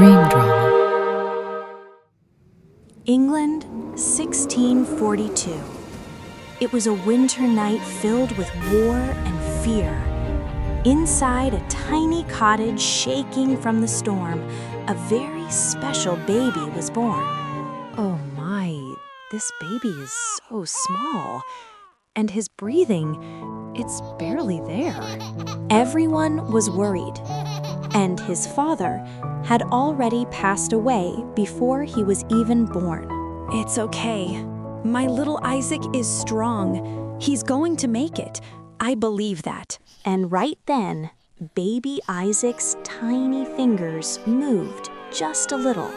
Dream Drama. England, 1642. It was a winter night filled with war and fear. Inside a tiny cottage shaking from the storm, a very special baby was born. Oh my, this baby is so small. And his breathing, it's barely there. Everyone was worried. And his father had already passed away before he was even born. It's okay. My little Isaac is strong. He's going to make it. I believe that. And right then, baby Isaac's tiny fingers moved just a little.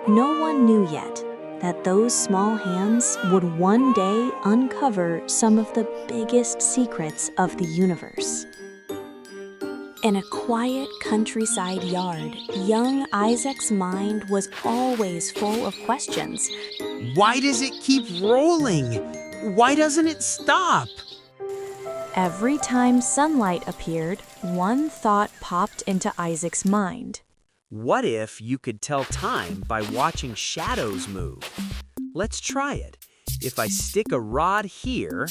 No one knew yet that those small hands would one day uncover some of the biggest secrets of the universe. In a quiet countryside yard, young Isaac's mind was always full of questions. Why does it keep rolling? Why doesn't it stop? Every time sunlight appeared, one thought popped into Isaac's mind. What if you could tell time by watching shadows move? Let's try it. If I stick a rod here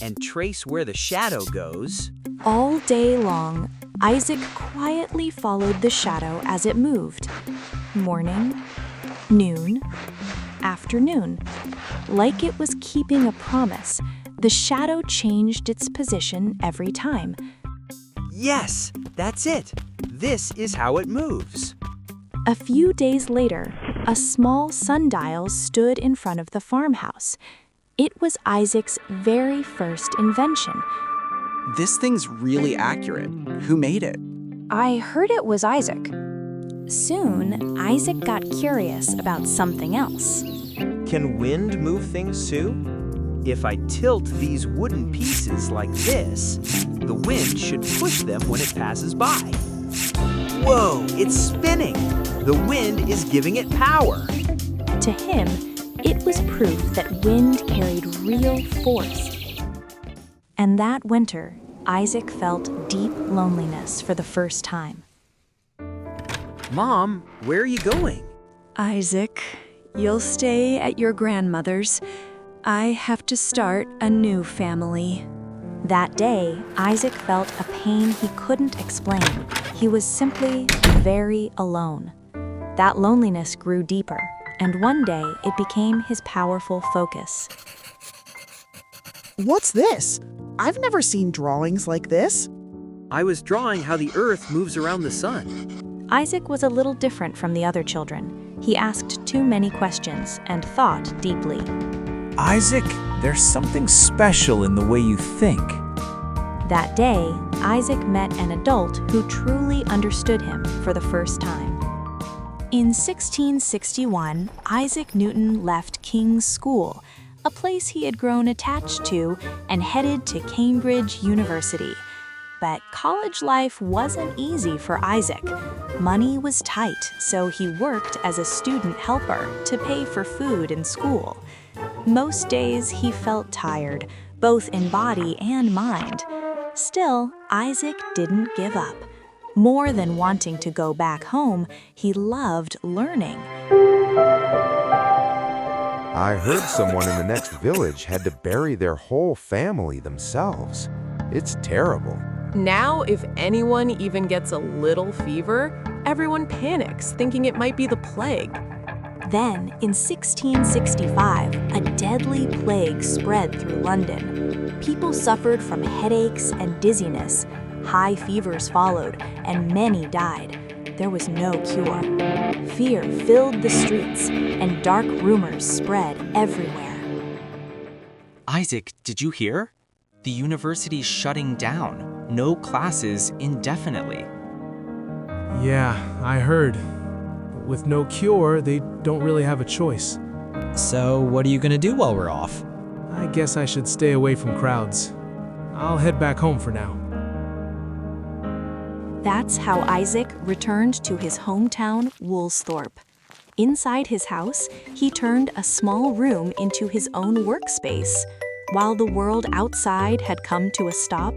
and trace where the shadow goes... All day long, Isaac quietly followed the shadow as it moved. Morning, noon, afternoon. Like it was keeping a promise, the shadow changed its position every time. Yes, that's it. This is how it moves. A few days later, a small sundial stood in front of the farmhouse. It was Isaac's very first invention. This thing's really accurate. Who made it? I heard it was Isaac. Soon, Isaac got curious about something else. Can wind move things too? If I tilt these wooden pieces like this, the wind should push them when it passes by. Whoa, it's spinning! The wind is giving it power. To him, it was proof that wind carried real force. And that winter, Isaac felt deep loneliness for the first time. Mom, where are you going? Isaac, you'll stay at your grandmother's. I have to start a new family. That day, Isaac felt a pain he couldn't explain. He was simply very alone. That loneliness grew deeper, and one day it became his powerful focus. What's this? I've never seen drawings like this. I was drawing how the earth moves around the sun. Isaac was a little different from the other children. He asked too many questions and thought deeply. Isaac, there's something special in the way you think. That day, Isaac met an adult who truly understood him for the first time. In 1661, Isaac Newton left King's School, a place he had grown attached to, and headed to Cambridge University. But college life wasn't easy for Isaac. Money was tight, so he worked as a student helper to pay for food in school. Most days he felt tired, both in body and mind. Still, Isaac didn't give up. More than wanting to go back home, he loved learning. I heard someone in the next village had to bury their whole family themselves. It's terrible. Now, if anyone even gets a little fever, everyone panics, thinking it might be the plague. Then, in 1665, a deadly plague spread through London. People suffered from headaches and dizziness. High fevers followed, and many died. There was no cure. Fear filled the streets, and dark rumors spread everywhere. Isaac, did you hear? The university's shutting down. No classes indefinitely. Yeah, I heard. But with no cure, they don't really have a choice. So, what are you gonna do while we're off? I guess I should stay away from crowds. I'll head back home for now. That's how Isaac returned to his hometown, Woolsthorpe. Inside his house, he turned a small room into his own workspace. While the world outside had come to a stop,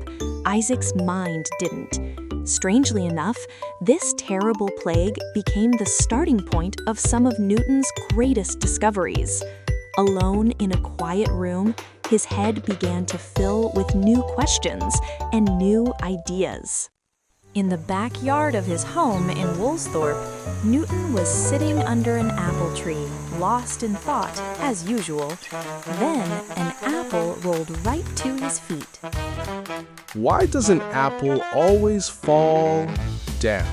Isaac's mind didn't. Strangely enough, this terrible plague became the starting point of some of Newton's greatest discoveries. Alone in a quiet room, his head began to fill with new questions and new ideas. In the backyard of his home in Woolsthorpe, Newton was sitting under an apple tree, lost in thought, as usual. Then an apple rolled right to his feet. Why does an apple always fall down?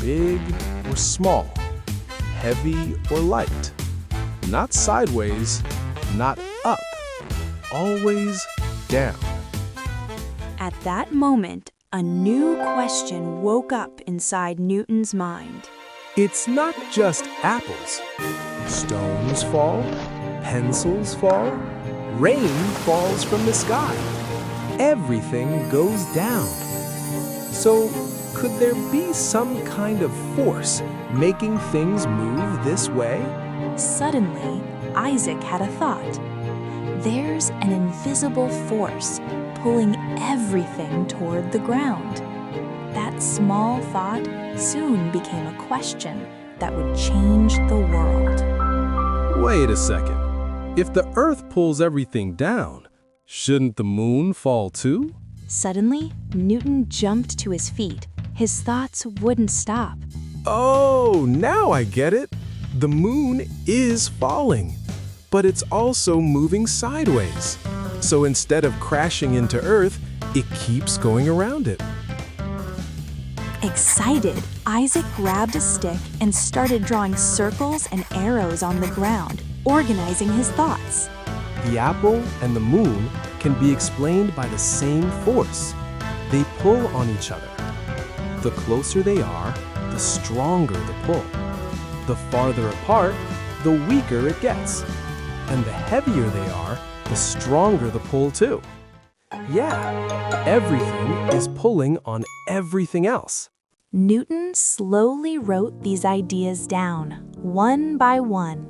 Big or small? Heavy or light? Not sideways, not up. Always down. At that moment, a new question woke up inside Newton's mind. It's not just apples. Stones fall, pencils fall, rain falls from the sky. Everything goes down. So, could there be some kind of force making things move this way? Suddenly, Isaac had a thought. There's an invisible force pulling everything toward the ground. That small thought soon became a question that would change the world. Wait a second. If the Earth pulls everything down, shouldn't the moon fall too? Suddenly, Newton jumped to his feet. His thoughts wouldn't stop. Oh, now I get it. The moon is falling, but it's also moving sideways. So instead of crashing into Earth, it keeps going around it. Excited, Isaac grabbed a stick and started drawing circles and arrows on the ground, organizing his thoughts. The apple and the moon can be explained by the same force. They pull on each other. The closer they are, the stronger the pull. The farther apart, the weaker it gets. And the heavier they are, the stronger the pull too. Yeah, everything is pulling on everything else. Newton slowly wrote these ideas down, one by one.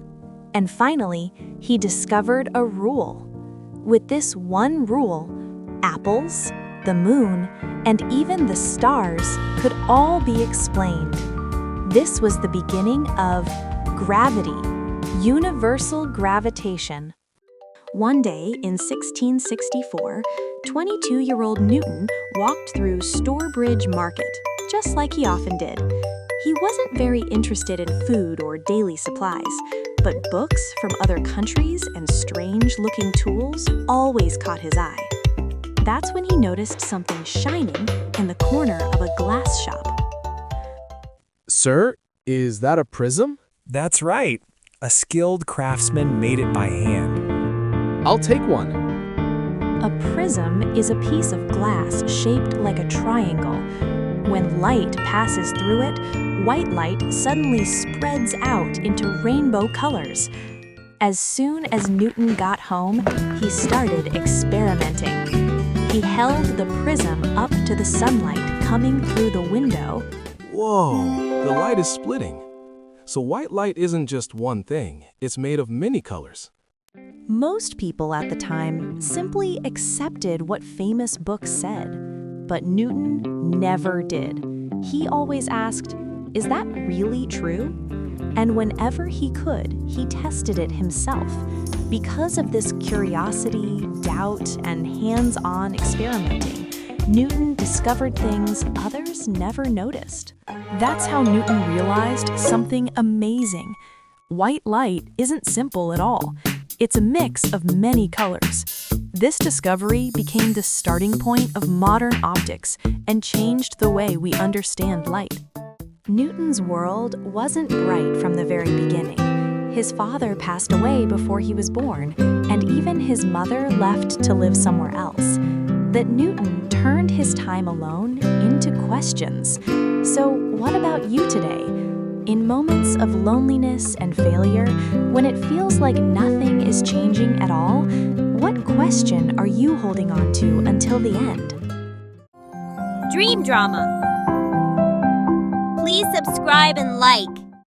And finally, he discovered a rule. With this one rule, apples, the moon, and even the stars could all be explained. This was the beginning of gravity, universal gravitation. One day in 1664, 22-year-old Newton walked through Stourbridge Market, just like he often did. He wasn't very interested in food or daily supplies, but books from other countries and strange-looking tools always caught his eye. That's when he noticed something shining in the corner of a glass shop. Sir, is that a prism? That's right. A skilled craftsman made it by hand. I'll take one. A prism is a piece of glass shaped like a triangle. When light passes through it, white light suddenly spreads out into rainbow colors. As soon as Newton got home, he started experimenting. He held the prism up to the sunlight coming through the window. Whoa, the light is splitting. So white light isn't just one thing, it's made of many colors. Most people at the time simply accepted what famous books said, but Newton never did. He always asked, "Is that really true?" And whenever he could, he tested it himself. Because of this curiosity, doubt, and hands-on experimenting, Newton discovered things others never noticed. That's how Newton realized something amazing. White light isn't simple at all. It's a mix of many colors. This discovery became the starting point of modern optics and changed the way we understand light. Newton's world wasn't bright from the very beginning. His father passed away before he was born, and even his mother left to live somewhere else. That Newton turned his time alone into questions. So what about you today? In moments of loneliness and failure, when it feels like nothing is changing at all, what question are you holding on to until the end? Dream Drama. Please subscribe and like.